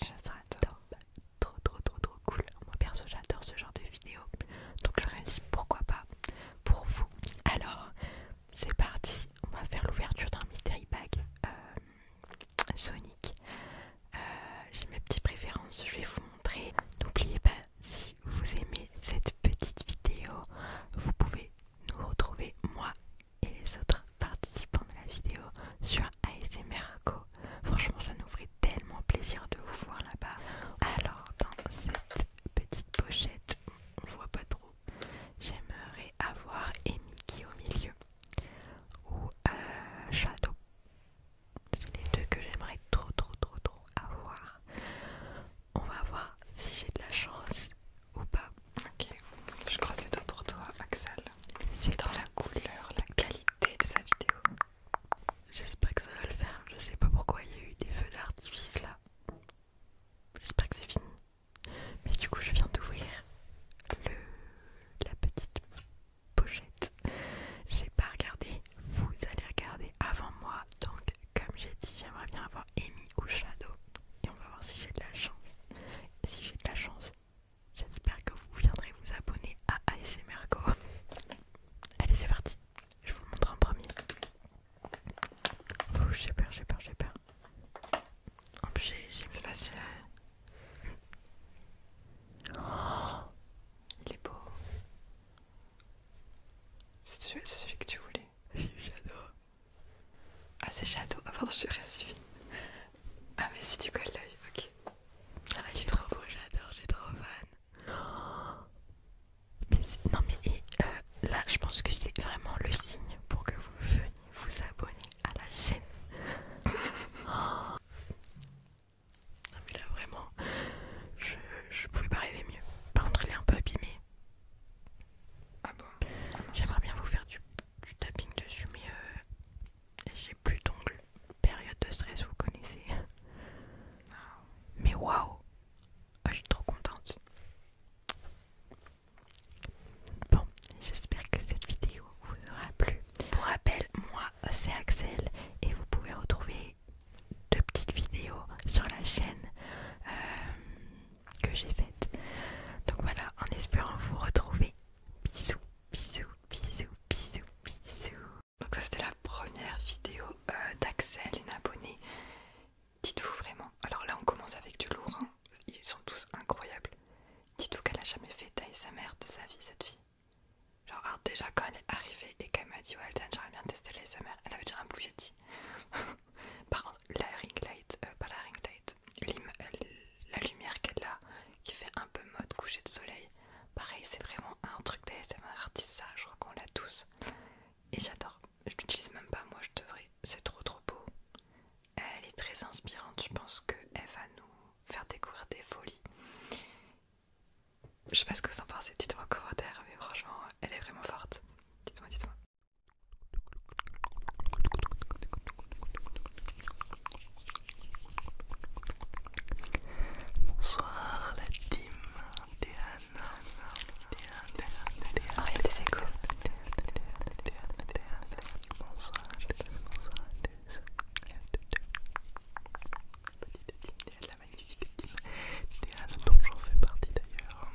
J'adore. Trop cool. Moi perso j'adore ce genre de vidéos. Donc je me dis pourquoi pas pour vous. Alors c'est parti, on va faire l'ouverture d'un mystery bag Sonic. J'ai mes petites préférences, je vais vous montrer. N'oubliez pas, si vous aimez cette petite vidéo, vous pouvez nous retrouver, moi et les autres participants de la vidéo, sur ASMR Co. Franchement ça nous ferait tellement plaisir de vous voir là-bas. Alors dans cette petite pochette, on voit pas trop, j'aimerais avoir Amy qui est au milieu ou Shadow. C'est les deux que j'aimerais trop avoir. On va voir si j'ai de la chance ou pas. Ok, je croise les doigts pour toi, Axel. C'est dans la couleur, la qualité de sa vidéo. J'espère que ça va le faire. Je sais pas pourquoi il y a eu des feux d'artifice là. J'espère que c'est fini. Mais du coup je viens d'ouvrir la petite pochette. J'ai pas regardé. Vous allez regarder avant moi. Donc comme j'ai dit, j'aimerais bien avoir Amy ou Shadow. Et on va voir si j'ai de la chance. Si j'ai de la chance, j'espère que vous viendrez vous abonner à ASMR Co. Allez c'est parti. Je vous montre en premier. Oh, j'ai peur. En plus C'est facile. Oh, Il est beau. C'est celui que tu voulais. j'adore. Ah, c'est Shadow. Ah, pardon, je t'ai suivi. Ah, mais si tu colles l'œil, ok. Ah, il est trop beau, j'adore, j'ai trop fan. Oh. Non mais là je pense que c'est vraiment le signe pour que vous veniez vous abonner à la chaîne. Oh. Non mais là vraiment, je pouvais pas rêver mieux. Par contre il est un peu abîmé. Ah bon. J'aimerais bien vous faire du tapping dessus mais j'ai plus d'ongles. Période de stress, vous connaissez. Mais waouh, je suis trop contente. Bon, j'espère que cette vidéo vous aura plu. Pour rappel, moi c'est Axel et vous pouvez retrouver deux petites vidéos sur la chaîne que j'ai faites. Donc voilà, en espérant vous retrouver. Bisous. Donc ça c'était la première vidéo d'Axel, une abonnée. Dites-vous vraiment, alors là on commence avec du lourd, hein. Ils sont tous incroyables. Dites-vous qu'elle a jamais fait d'ASMR de sa vie, cette fille. Genre alors déjà quand elle est arrivée et qu'elle m'a dit Walden j'aimerais bien tester l'ASMR, elle avait déjà un Blue Yeti. Par contre la ring light, pas la ring light, la lumière qu'elle a qui fait un peu mode coucher de soleil. Pareil c'est vraiment un truc d'ASMR artiste ça, je crois qu'on l'a tous. Et j'adore, je l'utilise même pas, moi je devrais, c'est trop beau. Elle est très inspirante, je pense qu'elle va nous faire découvrir des folies. Je sais pas ce que vous en pensez, dites-moi en commentaire, mais franchement elle est vraiment forte. Dites-moi. Bonsoir la team Déane. Oh il y a des échos. Bonsoir. Petite team Déane, la magnifique team Déane dont j'en fais partie d'ailleurs.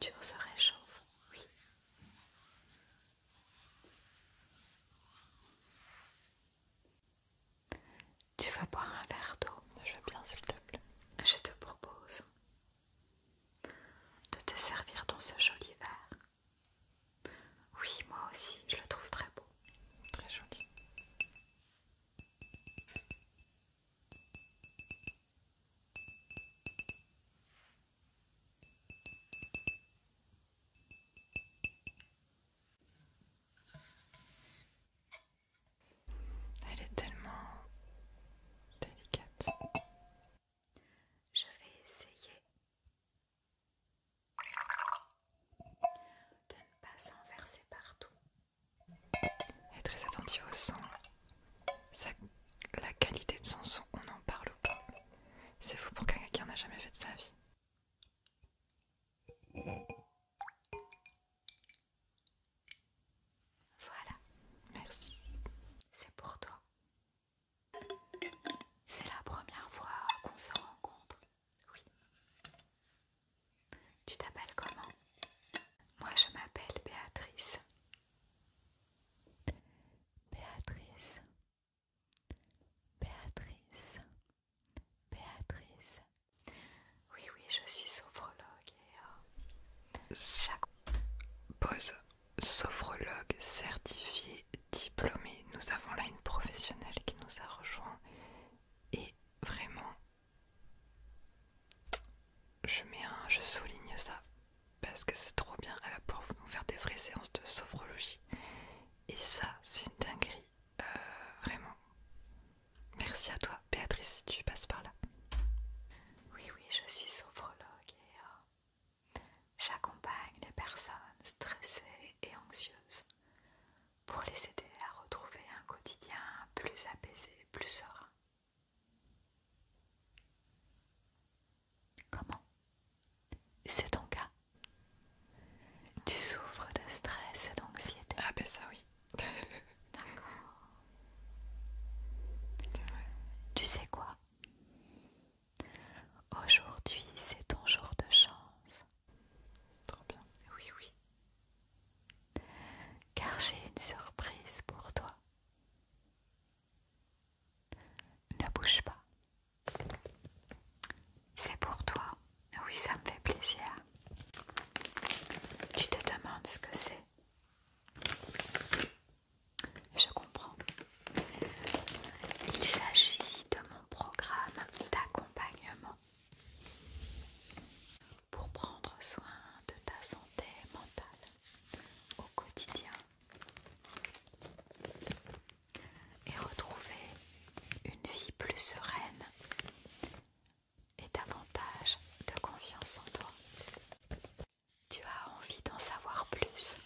nourriture se réchauffe. Oui. Tu veux boire un verre d'eau? Je veux bien, s'il te plaît. Je te propose de te servir dans ce joli verre. Oui, moi aussi, je le trouve très beau. Très joli. Elle est tellement délicate. Je vais essayer de ne pas s'en verser partout. Elle est très attentive au son. La qualité de son son, on n'en parle pas. C'est fou pour quelqu'un qui en a jamais fait de sa vie. Voilà, Merci. c'est pour toi. C'est la première fois qu'on se rencontre. Oui. Tu t'appelles comment? Moi, je m'appelle Béatrice. Béatrice. Béatrice. Béatrice. Oui, oui, je suis sophrologue et chaque... Pause. Sophrologue certifié, diplômé. Nous avons là une professionnelle qui nous a rejoint. Et vraiment, je souligne ça parce que c'est trop bien. Elle va pouvoir nous faire des vraies séances de sophrologie. Et ça, c'est une dinguerie. Vraiment. Merci à toi, Béatrice, si tu passes par là. Oui, oui, je suis sophrologue et j'accompagne les personnes stressées et anxieuses pour les aider à retrouver un quotidien plus apaisé, plus serein. Comment? C'est ton cas? Tu souffres de stress et d'anxiété? Ah ben ça oui. D'accord. Tu sais quoi? Aujourd'hui, c'est ton jour de chance. Trop bien. Oui, oui. Car j'ai une surprise pour toi. Ne bouge pas. C'est pour toi. Oui, ça me fait plaisir. Tu te demandes ce que c'est. Je comprends. Il s'agit de mon programme d'accompagnement pour prendre soin de ta santé mentale au quotidien et retrouver une vie plus sereine et davantage de confiance en toi. Tu as envie d'en savoir plus?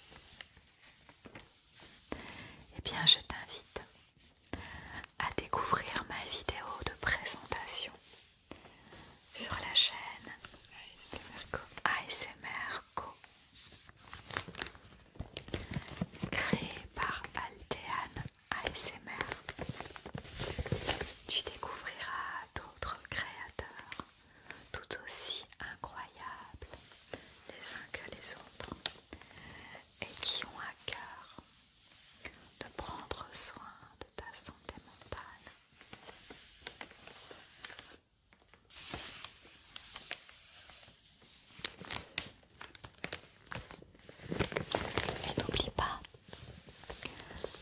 Eh bien, je t'invite à découvrir ma vidéo de présentation sur la chaîne ASMR Co, créée par Alteane ASMR. Tu découvriras d'autres créateurs tout aussi incroyables les uns que les autres et qui ont à cœur de prendre soin de ta santé mentale. Et n'oublie pas,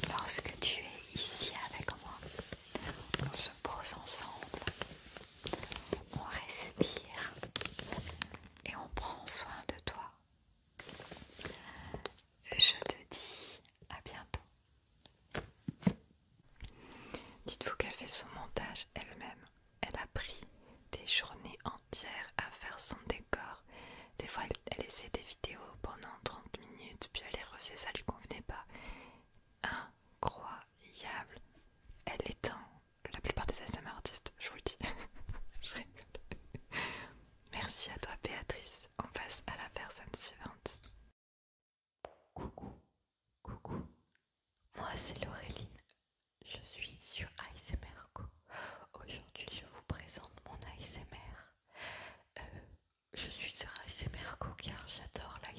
lorsque tu es ici avec moi, on se pose ensemble, on respire et on prend soin de toi. Je te dis à bientôt. Dites-vous qu'elle fait son montage elle-même. Elle a pris des journées entières à faire son décor. Des fois, elle essaie des vidéos pendant 30 minutes, puis elle les refaisait, ça lui convenait pas. Incroyable. Elle éteint la plupart des ASMR artistes, je vous le dis. Je rigole. Merci à toi, Béatrice. On passe à la personne suivante. Coucou, coucou, moi c'est Laureline, je suis sur ASMR Co. Aujourd'hui je vous présente mon ASMR. Je suis sur ASMR Co car j'adore l'ASMR.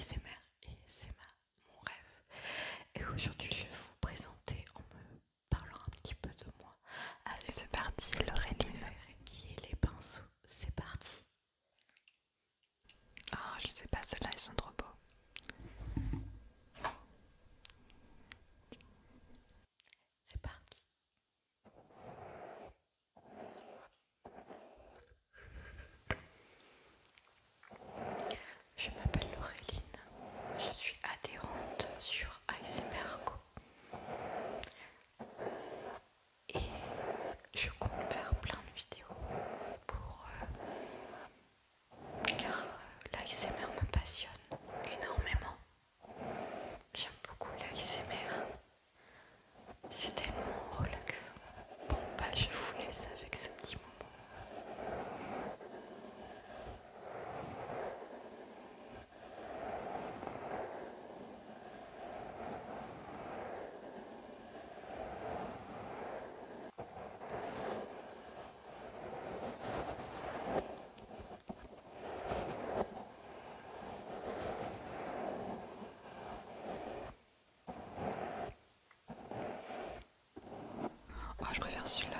celui-là.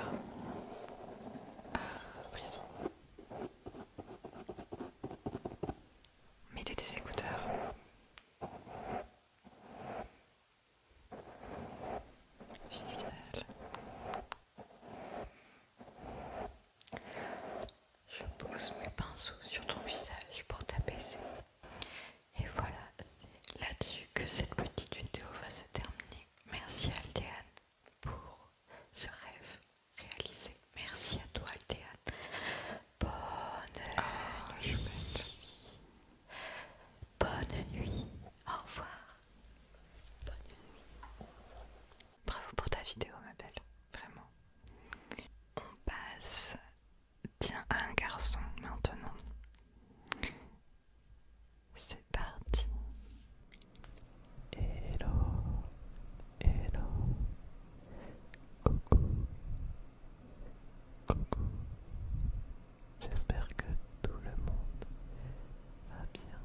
Prison. Mettez des écouteurs. Visuel. Je pose mes pinceaux sur ton visage pour t'apaiser. Et voilà, c'est là-dessus que cette petite vidéo va se terminer. Merci Aldéane pour ce rêve réalisé. Merci à toi Aldéane. Bonne nuit. Bonne nuit. Au revoir. Bonne nuit. Bravo pour ta vidéo, ma belle. Vraiment. On passe, tiens, à un garçon maintenant. C'est parti. Hello, hello, coucou, coucou. J'espère que tout le monde va bien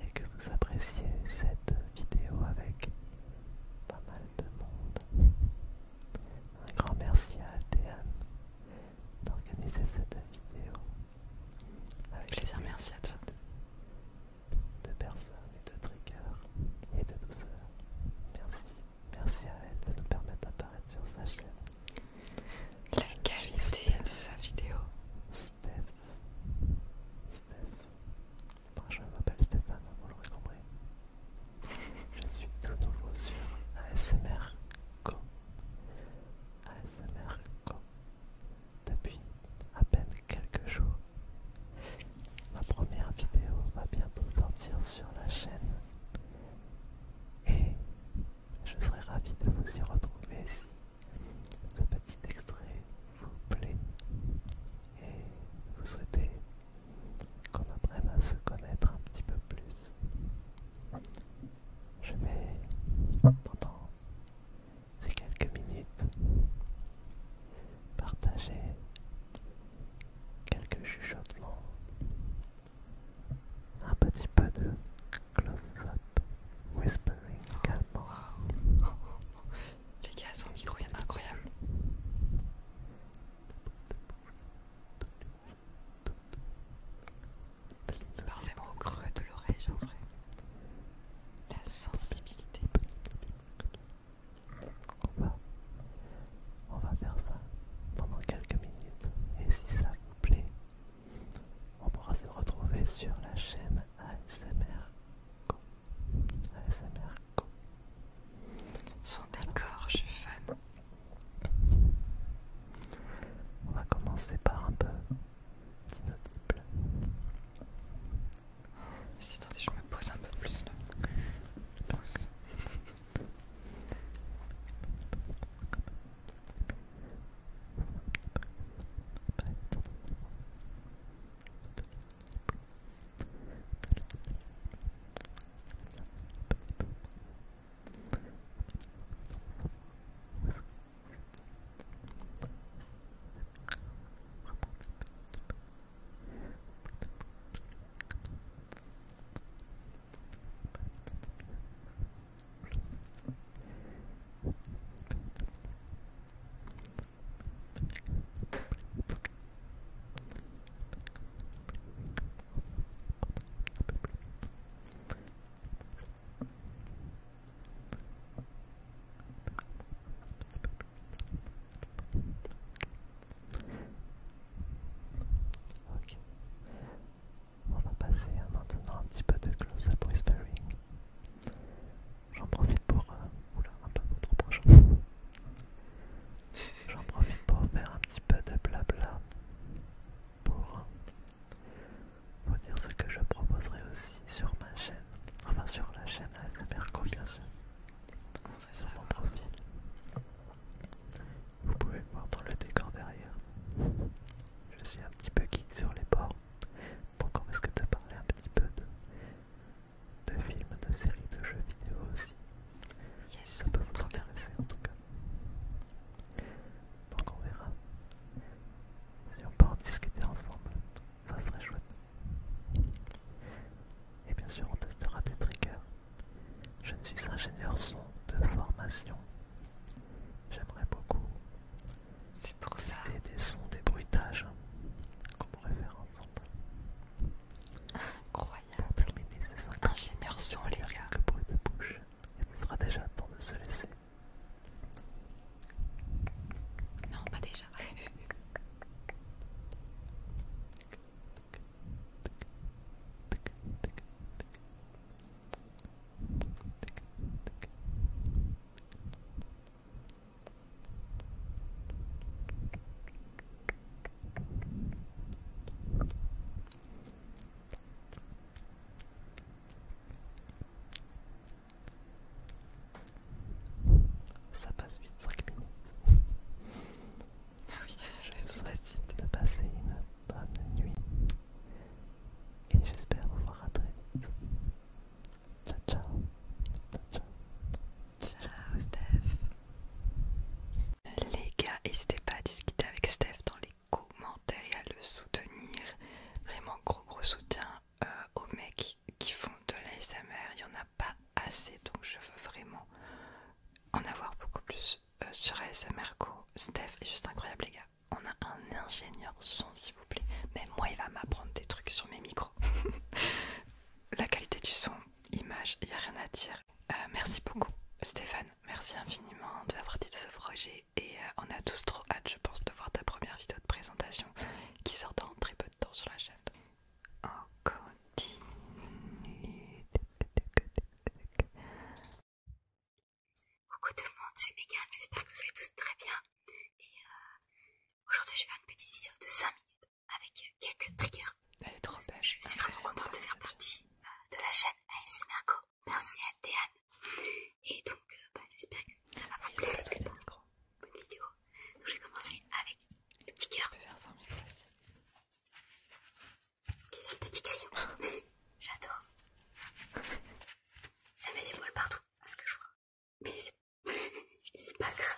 et que vous appréciez cette vidéo avec pas mal de monde. Un grand merci à Aldéane d'organiser cette vidéo avec Plaisir, merci à toi. de personnes et de triggers et de douceur. Merci, merci à elle de nous permettre d'apparaître sur sa chaîne. La qualité de sa vidéo. Steph. Bon, je m'appelle Stéphane, vous l'aurez compris. Je suis tout nouveau sur ASMR Go. ASMR Go. Depuis à peine quelques jours. Ma première vidéo va bientôt sortir sur la chaîne. Et je serai ravi de vous y retrouver si ce petit extrait vous plaît et vous souhaitez qu'on apprenne à se connaître un petit peu plus. Je vais, pendant ces quelques minutes, partager quelques chuchotements, un petit peu de close-up, whispering également. Les gars, son micro est incroyable. Il parle vraiment au creux de l'oreille, en vrai. La sensibilité. On va faire ça pendant quelques minutes et si ça vous plaît, on pourra se retrouver sur la chaîne ASMR Go. ASMR Go. Son décor, je suis fan. On va commencer par un peu d'inaudible. Si, attendez, je me pose un peu plus là. Je pose. Ok. On va passer maintenant un petit peu de close-up whispering. J'en profite pour... oula, un peu trop proche. J'en profite pour faire un petit peu de blabla. Pour vous dire ce que je proposerai aussi sur ma chaîne. Enfin sur la chaîne ASMR Go bien sûr. On fait Sur ça. mon profil. Vous pouvez voir dans le décor derrière. Je suis un petit peu geek sur les bords. Donc on risque de parler un petit peu de films, de séries, de jeux vidéo aussi. Yes, Ça peut vous intéresser en tout cas. Donc on verra. Si on peut en discuter ensemble, ça serait chouette. Et bien sûr on testera des triggers. Je suis ingénieur son de formation. J'aimerais beaucoup du son, image, il n'y a rien à dire. Merci beaucoup Stéphane, merci infiniment de la partie de ce projet et on a tous trop hâte je pense de voir ta première vidéo de présentation qui sort dans très peu de temps sur la chaîne. On continue. Coucou tout le monde, c'est Megan, j'espère que vous allez tous très bien. Et aujourd'hui je vais faire une petite vidéo de 5 minutes avec quelques triggers. Elle est trop belle. Je suis vraiment contente de faire partie de la chaîne ASMR Go. Merci à Théane. Et donc j'espère que ça va vous plaire. Tous des micros. Bonne vidéo. Donc je vais commencer avec le petit cœur. Je peux faire ça en micro aussi. Qui est le petit crayon. J'adore. Ça met des poils partout à ce que je vois. Mais c'est pas grave.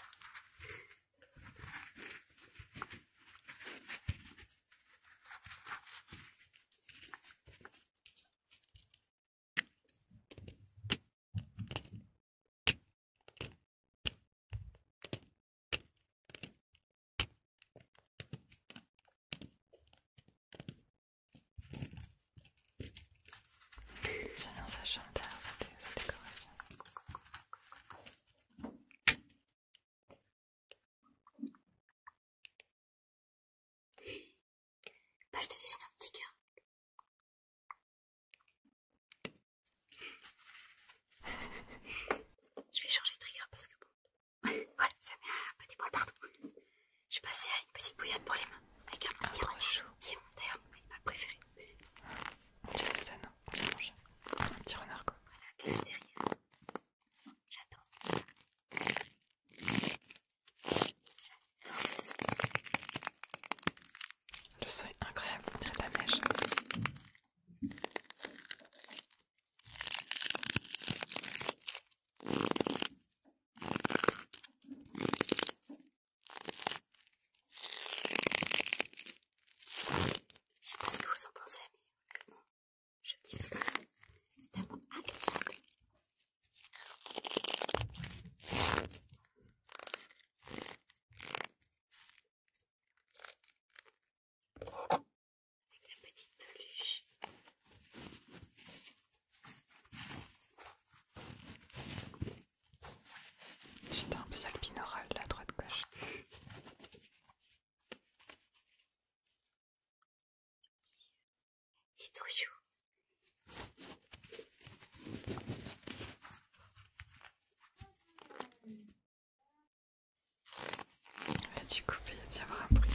J'aime bien sa chambre derrière sa décoration. Bah, je te dessine un petit cœur. Je vais changer de trigger parce que bon. Voilà, ça met un peu des poils partout. Je vais passer à une petite bouillotte pour les mains. Avec un petit renard qui est d'ailleurs mon animal préféré. Jason, on mange. Un petit renard quoi. Voilà, glace derrière. J'adore. J'adore le son. Le son est incroyable, on dirait de la neige. Je sais pas ce que vous en pensez, mais bon, je kiffe. C'est tellement agréable. Avec la petite peluche. J'étais un petit albinaural là, droite-gauche. Il est trop chou. Et du coup, il y a d'y avoir un bruit.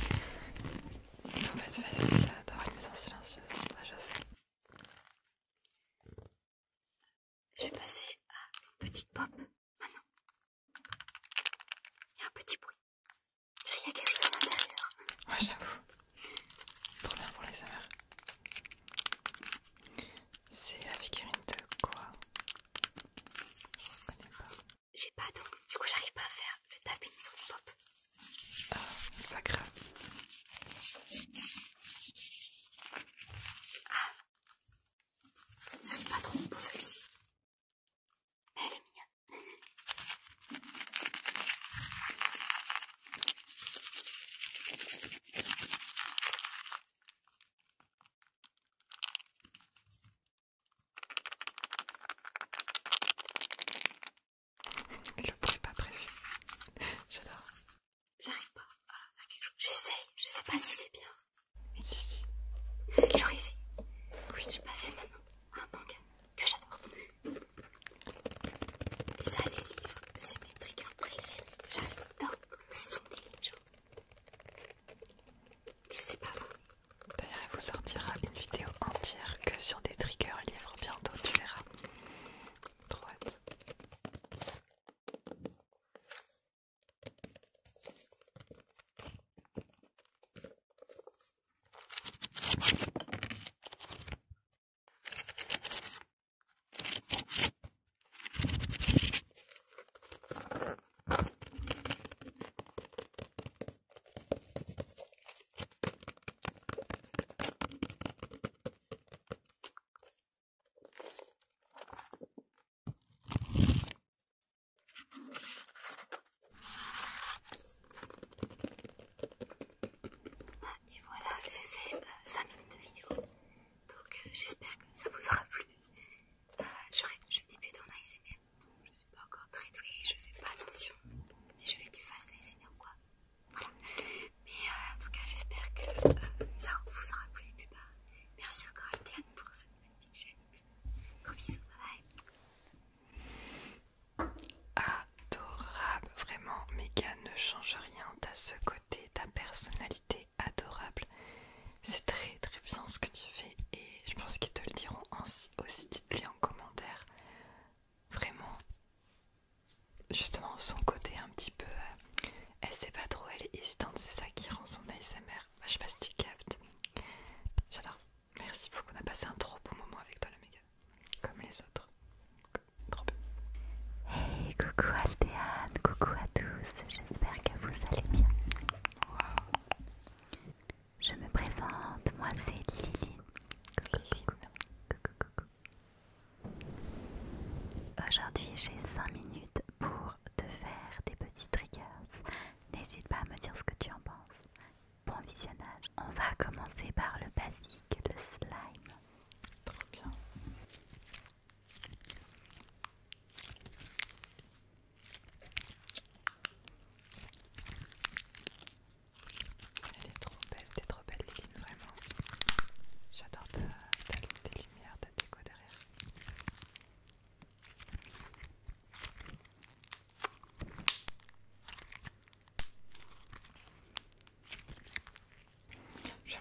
Ça va être facile d'avoir une maison silencieuse, ça je sais. Je vais passer à une petite pop maintenant. Il y a un petit bruit. Je dirais qu'il y a quelque chose à l'intérieur. Ouais, j'avoue. Trop bien pour les amers. C'est la figurine de quoi? Je reconnais pas. J'ai pas d'ongle, du coup j'arrive pas à faire le tapping sur les pop. Ah, c'est pas grave. J'arrive pas trop pour celui-ci. Mais elle est mignonne.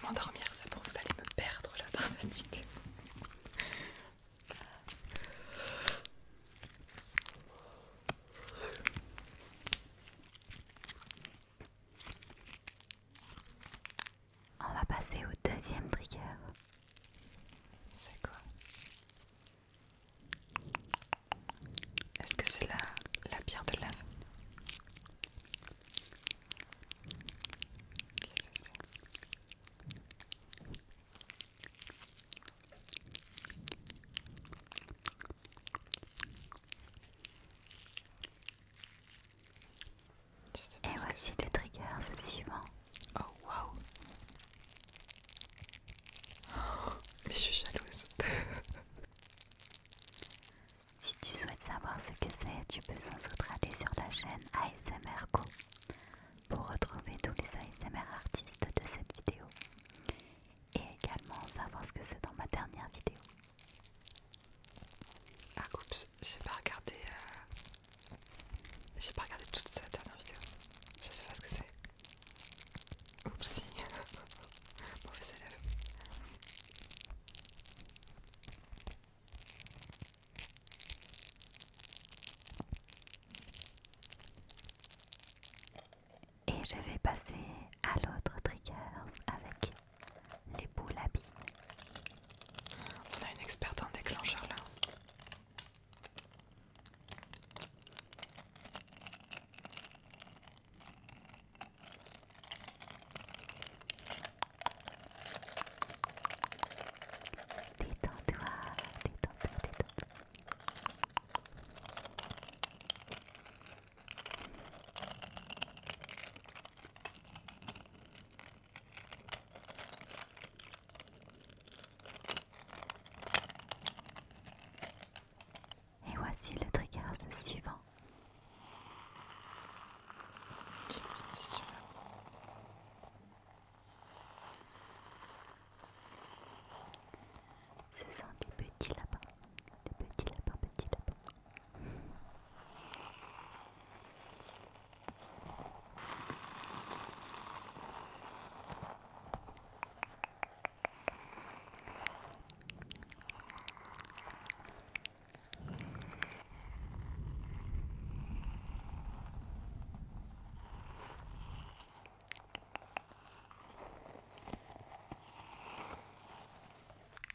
m'endormir, c'est bon, vous allez me perdre là dans cette vidéo. On va passer au deuxième trigger. C'est quoi? Est-ce que c'est la pierre de lave? Je sais pas Et ce que voici c'est. le trigger suivant. Oh waouh! Oh, mais je suis jalouse. Si tu souhaites savoir ce que c'est, tu peux sans autre aller sur la chaîne ASMR Co pour retrouver tous les ASMR artistes de cette vidéo et également savoir ce que c'est dans ma dernière vidéo. Ah oups, j'ai pas regardé toute sa dernière vidéo. Je sais pas ce que c'est. Oupsie. Mauvais élève. Et je vais passer à l'autre trigger avec les boules à billes. On a une experte en déclencheur là. Détends-toi, détends-toi, détends-toi. Et voici le trigger suivant. C'est celui-là. Ce sont des petits lapins, des petits lapins, petits lapins.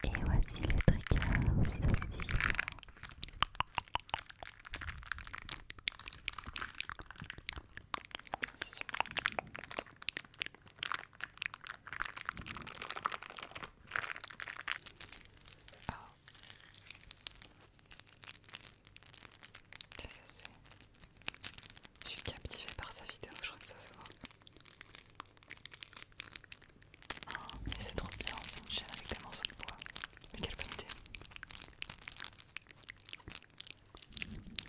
Et voici le trigger suivant. C'est celui-là. Oh. Qu'est-ce que c'est? Je suis captivée par sa vidéo, je crois que ça se voit. Oh, mais c'est trop bien, c'est une chaîne avec des morceaux de bois. Mais quelle bonne idée.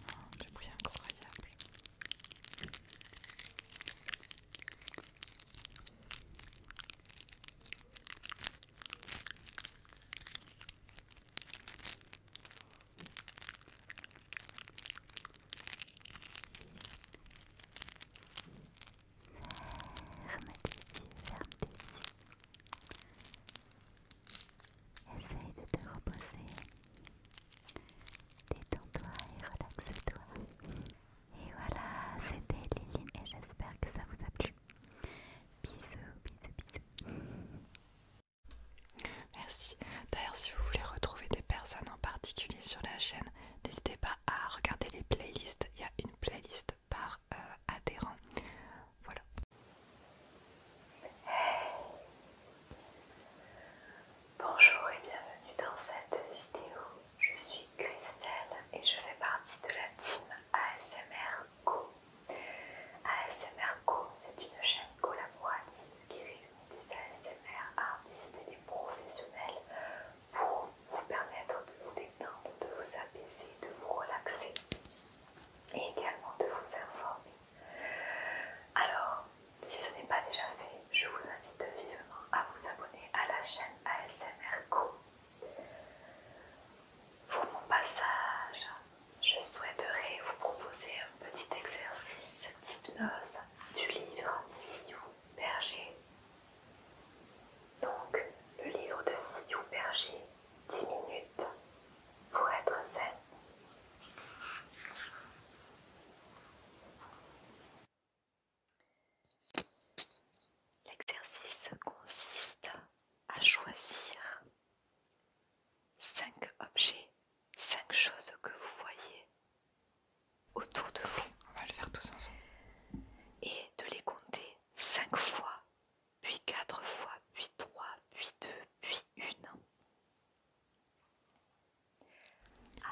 Oh, le prix incroyable. Ferme tes yeux, ferme tes yeux. Essaye de te reposer. Détends-toi et relaxe-toi. Et voilà, c'était Liline et j'espère que ça vous a plu. Bisous, bisous, bisous. Merci. D'ailleurs, si vous voulez retrouver des personnes en particulier sur la chaîne, n'hésitez pas à regarder les playlists. Il y a une playlist par adhérent. Voilà. Bonjour et bienvenue dans cette vidéo. Je suis Christelle et je fais partie de la team ASMR Co. ASMR Co, c'est une chaîne collaborative qui réunit des ASMR artistes et des professionnels pour vous permettre de vous détendre, de vous apaiser, de vous choses que vous voyez autour de vous. On va le faire tous ensemble. Et de les compter 5 fois, puis 4 fois, puis 3, puis 2, puis 1.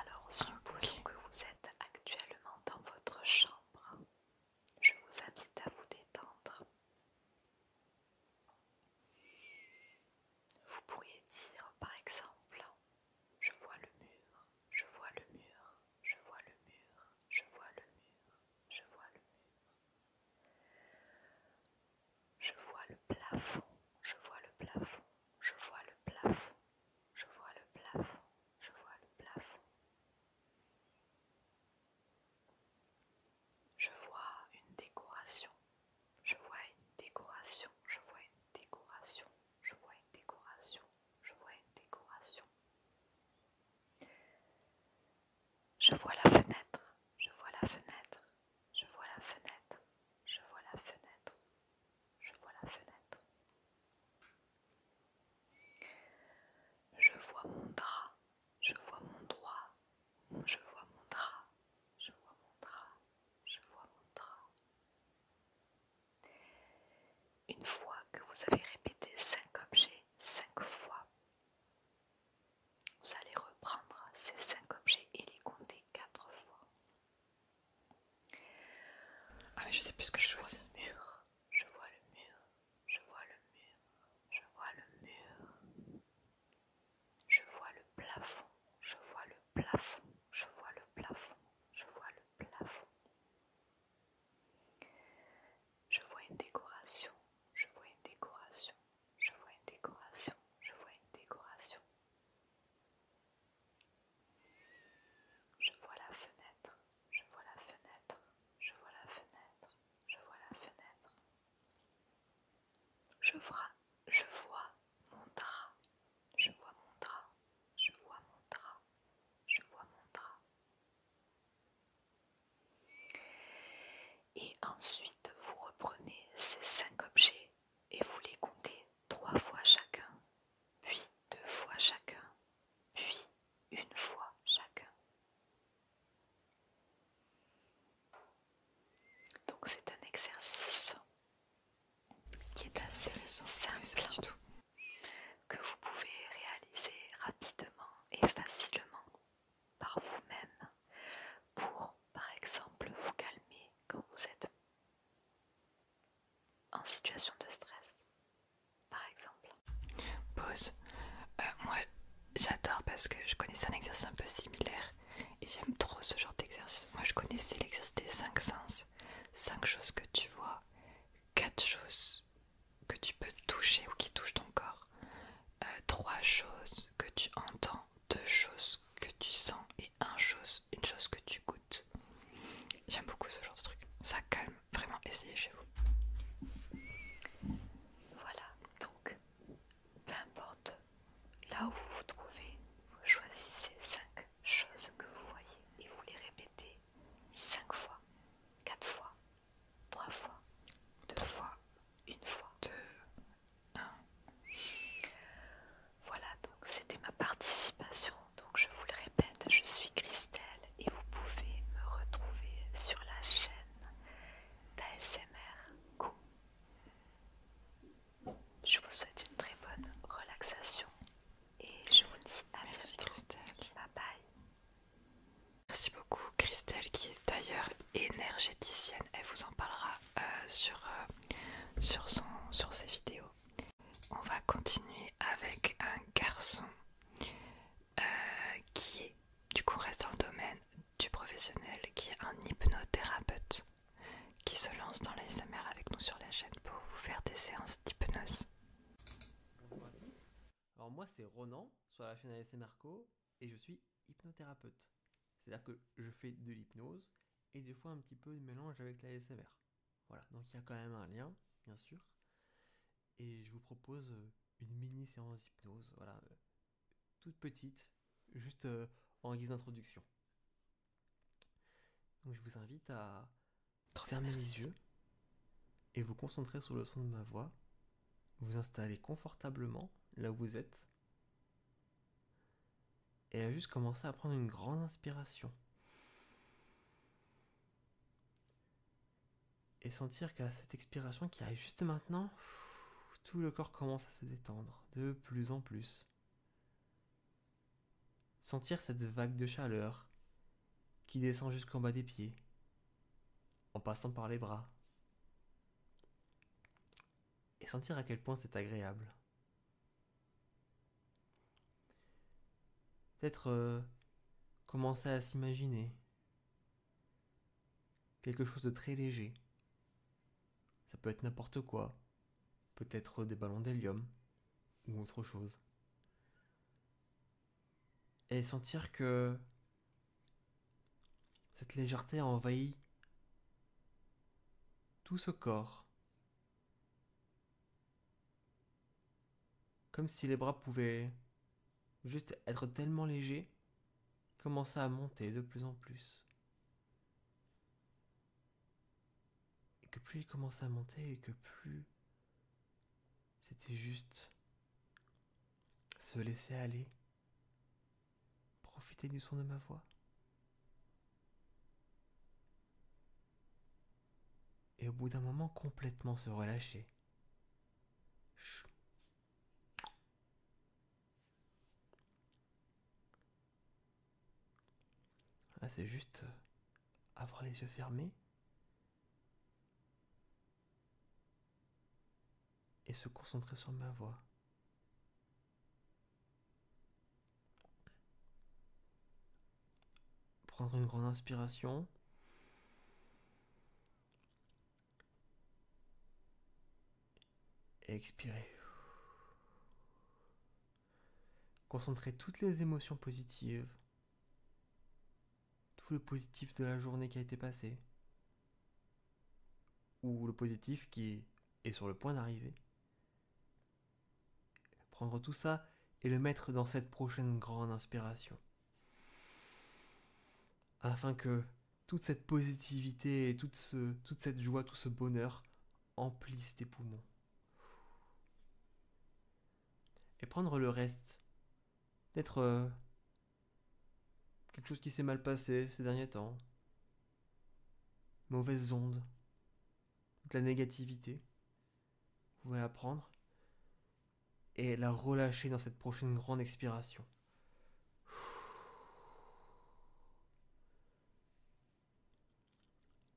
Alors, supposons que vous êtes actuellement dans votre chambre. Je vous invite à vous détendre. Vous pourriez dire par exemple, je vois le mur, je vois le mur, je vois le mur, je vois le mur, je vois le mur. Je vois le plafond, je vois le plafond, je vois le plafond, je vois le plafond, je vois le plafond. Je vois une décoration, je vois une décoration, je vois une décoration, je vois une décoration, je vois une décoration. Je vois la fenêtre, je vois la fenêtre, je vois la fenêtre, je vois la fenêtre, je vois la fenêtre. Je vois mon drap, je vois mon droit, je vois mon drap, je vois mon drap, je vois mon drap. Une fois que vous avez répété 5 objets 5 fois, vous allez reprendre ces 5 objets et les compter 4 fois. Ah mais je sais plus ce que je Je vois choisis. le mur, je vois le mur, je vois le mur, je vois le mur. Je vois le plafond, je vois le plafond, je vois le plafond, je vois le plafond. Je vois une décoration, je vois une décoration, je vois une décoration, je vois une décoration. Je vois la fenêtre, je vois la fenêtre, je vois la fenêtre, je vois la fenêtre. Je vois mon drap, je vois mon drap, je vois mon drap, je vois mon drap. Et ensuite, vous reprenez ces 5 objets et vous les comptez 3 fois chacun, puis 2 fois chacun, puis 1 fois chacun. Donc c'est un exercice qui est assez simple, que vous pouvez réaliser rapidement et facilement par vous-même pour, par exemple, vous calmer quand vous êtes en situation de stress, par exemple. Pause. Moi, j'adore parce que je connaissais un exercice un peu similaire et j'aime trop ce genre d'exercice. Moi, je connaissais l'exercice des 5 sens. 5 choses que tu vois, 4 choses que tu peux toucher ou qui touchent ton corps, 3 choses que tu entends, 2 choses que tu sens et une chose que tu goûtes. J'aime beaucoup ce genre de truc. Ça calme, vraiment, essayez chez vous. Voilà, donc peu importe là où vous vous trouvez, vous choisissez 5 choses que vous voyez et vous les répétez 5 fois, 4 fois, 3 fois, 2 fois, 1 fois. 2, 1. Voilà, donc c'était ma participation. Donc je vous le répète, je suis Christelle et vous pouvez me retrouver sur la chaîne d'ASMR Go. Je vous souhaite une très bonne relaxation et je vous dis à Merci bientôt. Christelle. Bye bye. Merci beaucoup Christelle qui est d'ailleurs énergéticienne. Elle vous en parlera sur ses vidéos. On va continuer avec un garçon qui est, du coup on reste dans le domaine du professionnel, qui est un hypnothérapeute qui se lance dans l'ASMR avec nous sur la chaîne pour vous faire des séances d'hypnose. Bonjour à tous. Alors moi c'est Ronan sur la chaîne ASMR Co et je suis hypnothérapeute. C'est-à-dire que je fais de l'hypnose et des fois un petit peu de mélange avec la ASMR. Voilà, donc il y a quand même un lien, bien sûr. Et je vous propose une mini séance d'hypnose, voilà, toute petite, juste en guise d'introduction. Donc je vous invite à fermer les yeux et vous concentrer sur le son de ma voix. Vous installer confortablement là où vous êtes. et à juste commencer à prendre une grande inspiration. Et sentir qu'à cette expiration qui arrive juste maintenant, tout le corps commence à se détendre de plus en plus. Sentir cette vague de chaleur qui descend jusqu'en bas des pieds, en passant par les bras. Et sentir à quel point c'est agréable. Peut-être commencer à s'imaginer quelque chose de très léger. Ça peut être n'importe quoi. Peut-être des ballons d'hélium ou autre chose. Et sentir que cette légèreté a envahi tout ce corps. Comme si les bras pouvaient juste être tellement légers, commencer à monter de plus en plus. Et que plus ils commençaient à monter et que plus c'était juste se laisser aller, profiter du son de ma voix. Et au bout d'un moment, complètement se relâcher. Là, c'est juste avoir les yeux fermés et se concentrer sur ma voix. Prendre une grande inspiration. Et expirer. Concentrer toutes les émotions positives. Tout le positif de la journée qui a été passée. Ou le positif qui est sur le point d'arriver. Prendre tout ça et le mettre dans cette prochaine grande inspiration. Afin que toute cette positivité et toute cette joie, tout ce bonheur emplissent tes poumons. Et prendre le reste. Peut-être quelque chose qui s'est mal passé ces derniers temps. Mauvaises ondes. De la négativité. Vous pouvez la prendre et la relâcher dans cette prochaine grande expiration.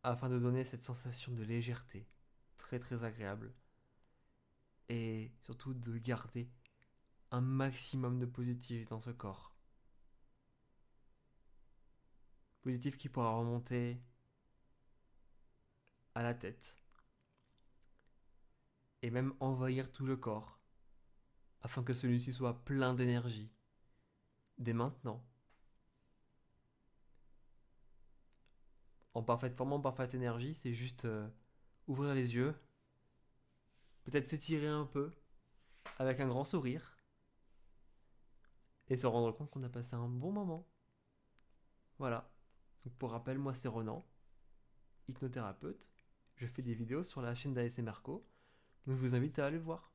Afin de donner cette sensation de légèreté, très très agréable. Et surtout de garder un maximum de positif dans ce corps. Positif qui pourra remonter à la tête. Et même envahir tout le corps. Afin que celui-ci soit plein d'énergie. Dès maintenant. En parfaite forme, en parfaite énergie, c'est juste ouvrir les yeux. Peut-être s'étirer un peu. Avec un grand sourire. Et se rendre compte qu'on a passé un bon moment. Voilà. Donc pour rappel, moi c'est Ronan, hypnothérapeute. Je fais des vidéos sur la chaîne d'ASMR Co. Donc je vous invite à aller le voir.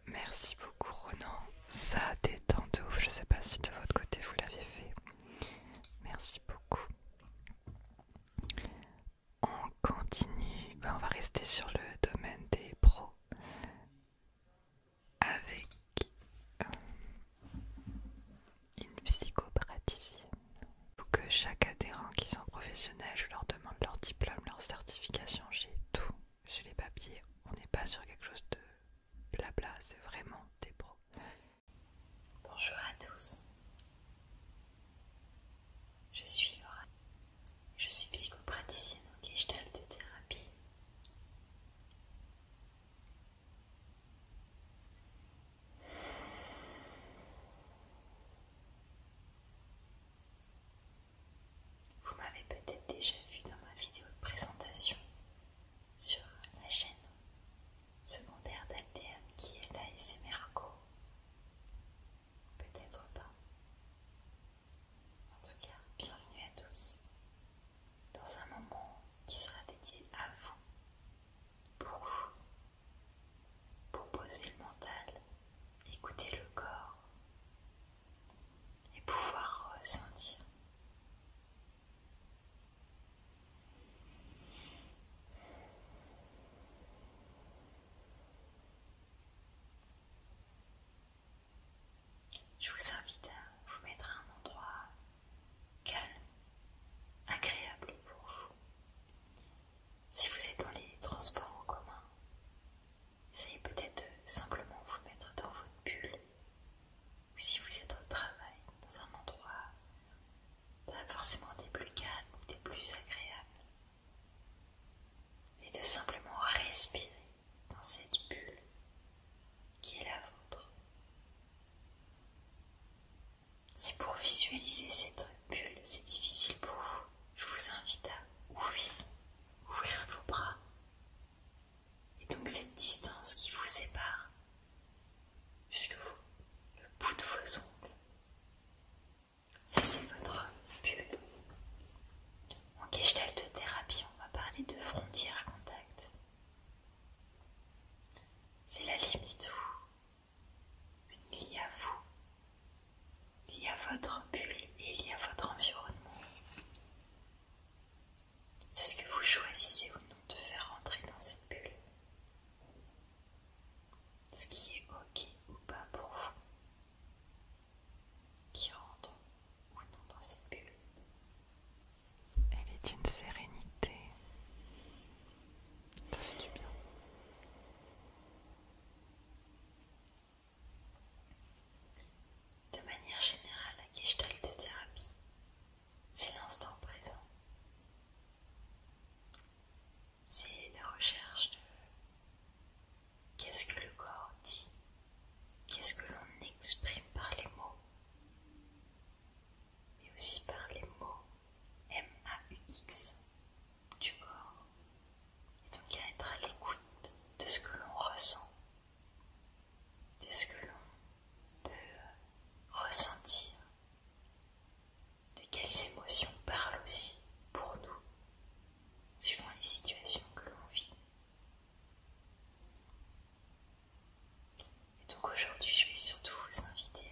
Merci beaucoup Ronan, ça détend de ouf, je sais pas si de votre côté vous l'aviez fait. Merci beaucoup. On continue, on va rester sur le domaine des pros avec une psychopraticienne. Que chaque adhérent qui sont professionnels, je leur demande je vous invite à vous mettre à un endroit calme, agréable pour vous. Si vous êtes dans les transports en commun, essayez peut-être de simplement vous mettre dans votre bulle. Ou si vous êtes au travail, dans un endroit pas forcément des plus calmes ou des plus agréables. Et de simplement respirer dans cette bulle qui est la vôtre. Si pour visualiser cette bulle c'est difficile pour vous, je vous invite à ouvrir vos bras. Et donc cette distance qui vous sépare jusqu'au bout de vos ongles, ça c'est votre bulle. En Gestalt thérapie, on va parler de frontière contact. C'est la limite où il y a vous, il y a votre bulle et il y a votre environnement. C'est ce que vous choisissez ou non de faire rentrer dans cette bulle. Ce qui est ok ou pas pour vous, qui rentre ou non dans cette bulle. Elle est d'une sérénité. Ça fait du bien. De manière générale, la Gestalt thérapie, c'est l'instant présent. C'est la recherche de qu'est-ce que le corps dit, qu'est-ce que l'on exprime par les mots, mais aussi par les mots MAUX du corps. Et donc à être à l'écoute de ce que l'on ressent, de ce que l'on peut ressentir, de quelles émotions parlent aussi pour nous, suivant les situations que l'on vit. Et donc aujourd'hui, je vais surtout vous inviter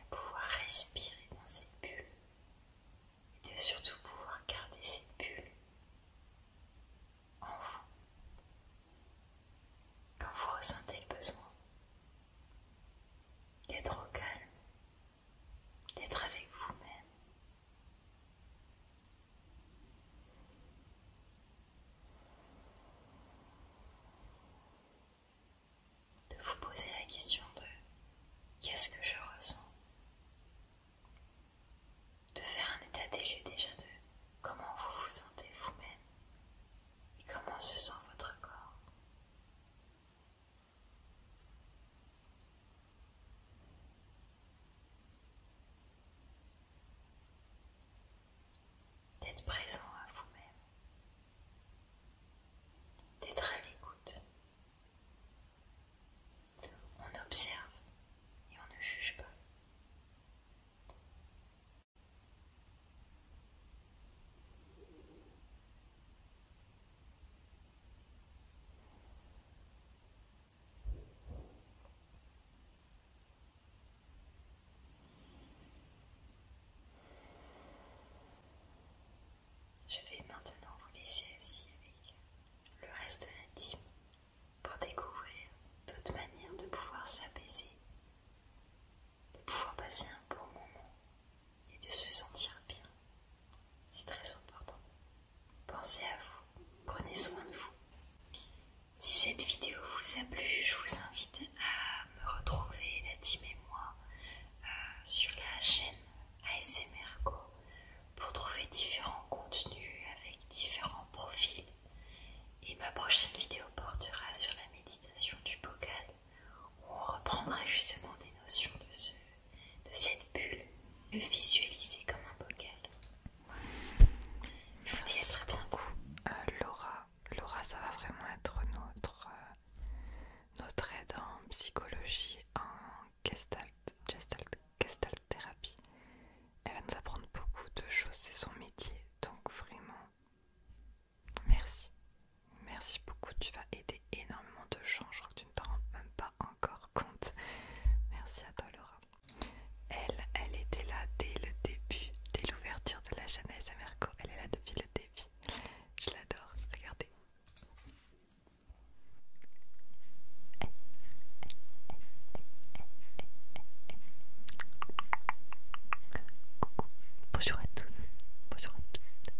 Bonjour à tous, bonjour à toutes,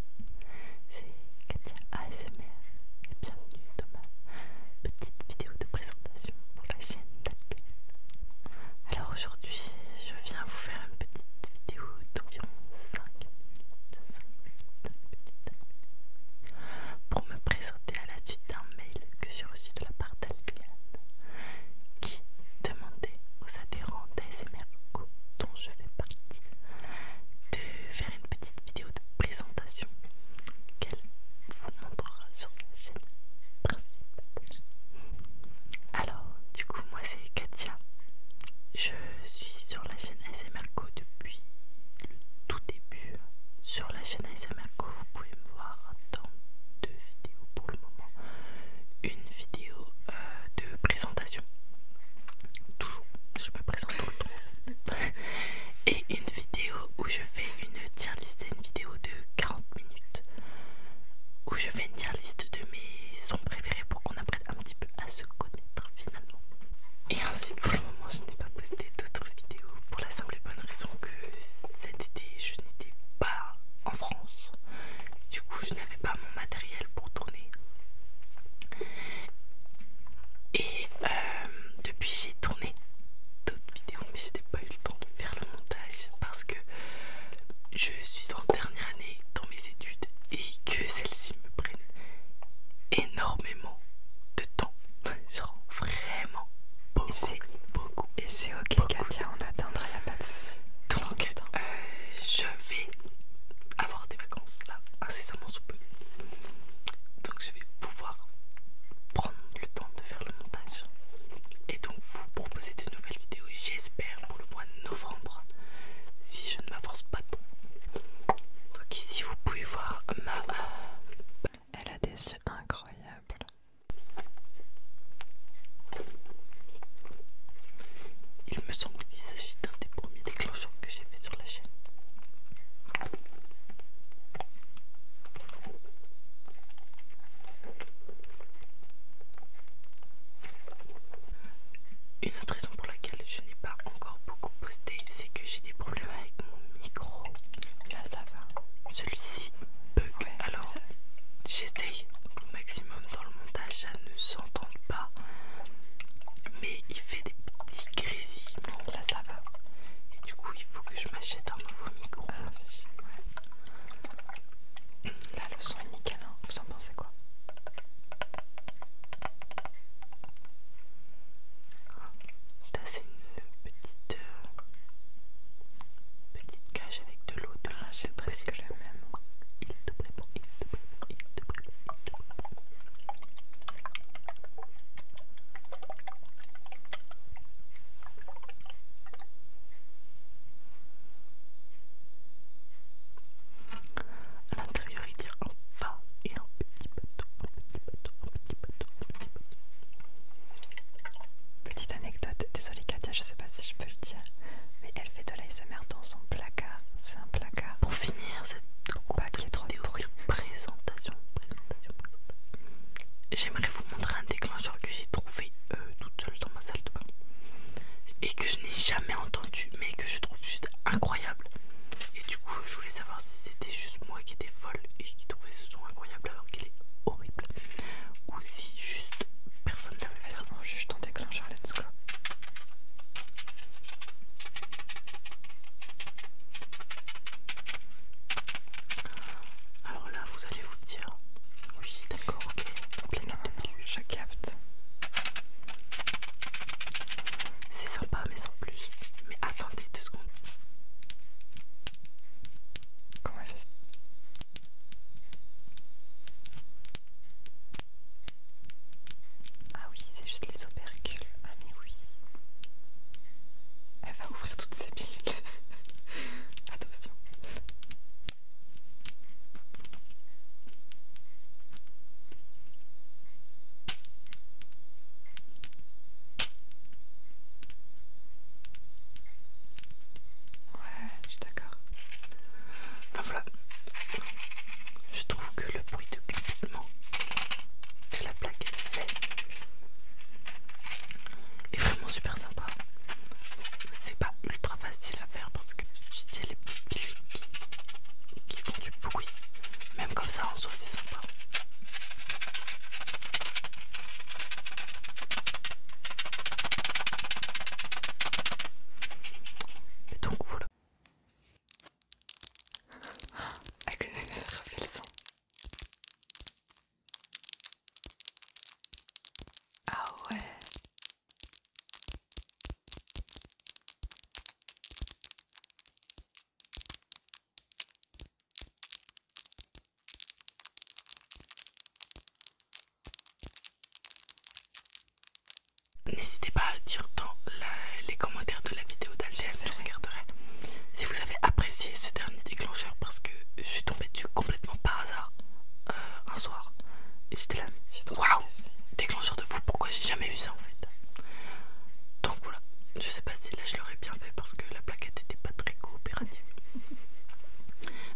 c'est Katia ASMR et bienvenue dans ma petite vidéo de présentation pour la chaîne d'Alpen. Alors aujourd'hui, je viens vous faire une petite vidéo d'environ 5 minutes pour me présenter à la suite d'un mail que j'ai reçu de la part d'Alpen qui demandait aux adhérents d'ASMR dont je fais partie de faire une dire dans les commentaires de la vidéo d'Alger, je regarderai si vous avez apprécié ce dernier déclencheur, parce que je suis tombée dessus complètement par hasard un soir et j'étais là, waouh, déclencheur de fou, pourquoi j'ai jamais vu ça en fait. Donc voilà, je sais pas si là je l'aurais bien fait parce que la plaquette était pas très coopérative.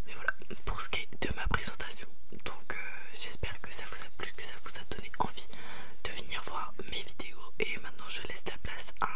Mais voilà, pour ce qui est de ma présentation, donc j'espère que ça vous a plu, que ça vous a donné envie de venir voir mes vidéos. Et maintenant je laisse la place à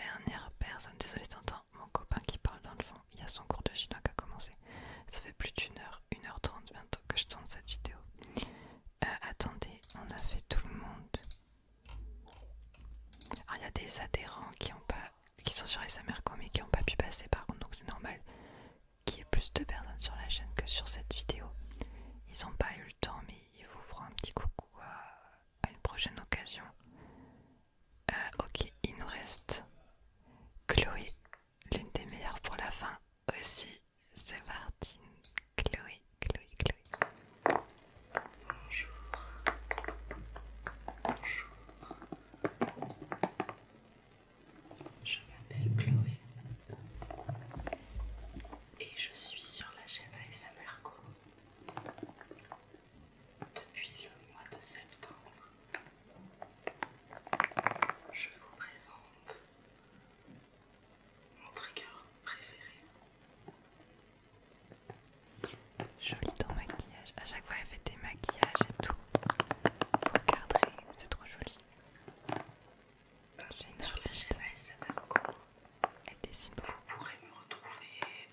dernière personne, désolé t'entends mon copain qui parle dans le fond, il y a son cours de chinois qui a commencé. Ça fait plus d'une heure, 1h30 bientôt que je tourne cette vidéo. Attendez, on a fait tout le monde. Alors il y a des adhérents qui sont sur SMRCO mais qui n'ont pas pu passer par contre, donc c'est normal qu'il y ait plus de personnes sur la chaîne que sur cette vidéo. Ils n'ont pas eu le temps, mais ils vous feront un petit coucou à une prochaine occasion. Ok, il nous reste Chloé, l'une des meilleures pour la fin aussi. C'est parti, Chloé. Bonjour. Je m'appelle Chloé et je suis sur la chaîne ASMRCO depuis le mois de septembre. Je vous présente mon trigger préféré. Jolie dans maquillage. À chaque fois, elle fait des maquillages et tout. Vous regarderez, c'est trop joli. C'est une Sur la artiste. chaîne ASMRCO, Elle dessine beaucoup. vous pourrez me retrouver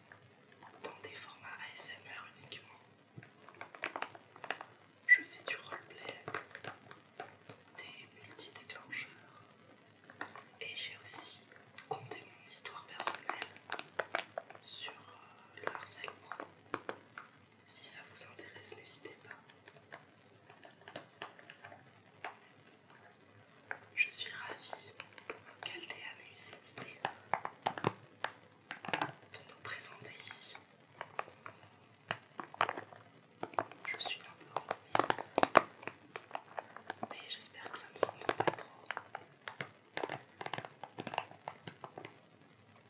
dans des formats ASMR uniquement. Je fais du roleplay, des multi-déclencheurs et j'ai aussi conté mon histoire personnelle sur le harcèlement. Si ça vous intéresse, n'hésitez pas. Je suis ravie qu'Aldéane ait eu cette idée de nous présenter ici. Je suis un peu enrhumée, mais j'espère que ça ne s'entend pas trop.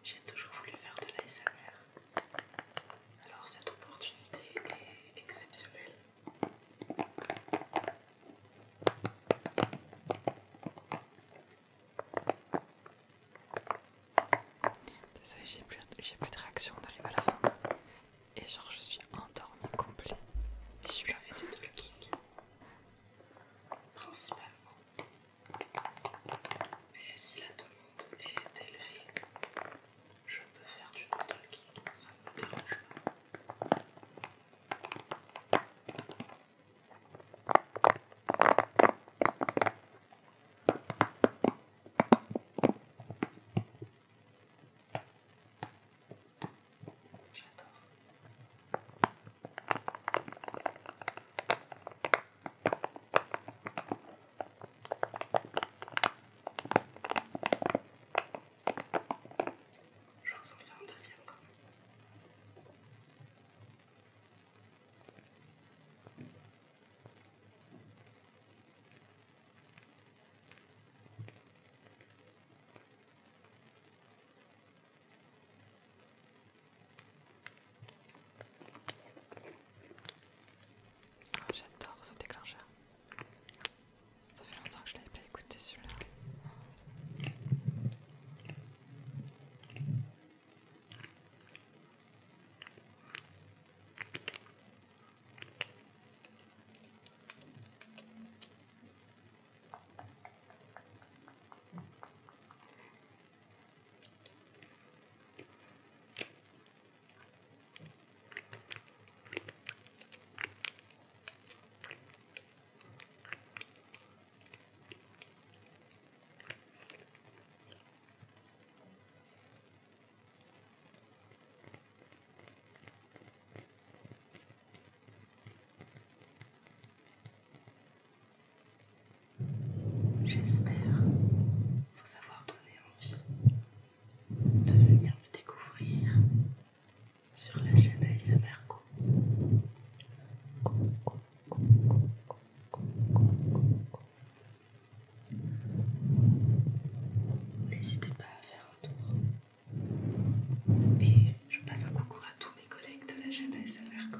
J'ai toujours voulu faire de l'ASMR, alors cette opportunité est exceptionnelle. Désolée, j'ai plus de réaction, on arrive à la fin. Et genre, je suis endormie complet. Mais je suis Je là. fais du talking, principalement. Et si la demande est élevée, je peux faire du no-talking, ça ne me dérange pas. J'adore. Je vous en fais un deuxième quand même. Oh, j'adore ce déclencheur. Ça fait longtemps que je l'avais pas écouté celui-là. J'espère vous avoir donné envie de venir me découvrir sur la chaîne ASMRCO. N'hésitez pas à faire un tour. Et je passe un coucou à tous mes collègues de la chaîne ASMRCO.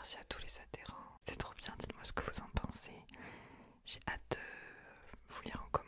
merci à tous les adhérents. C'est trop bien, dites-moi ce que vous en pensez. J'ai hâte de vous lire en commentaire.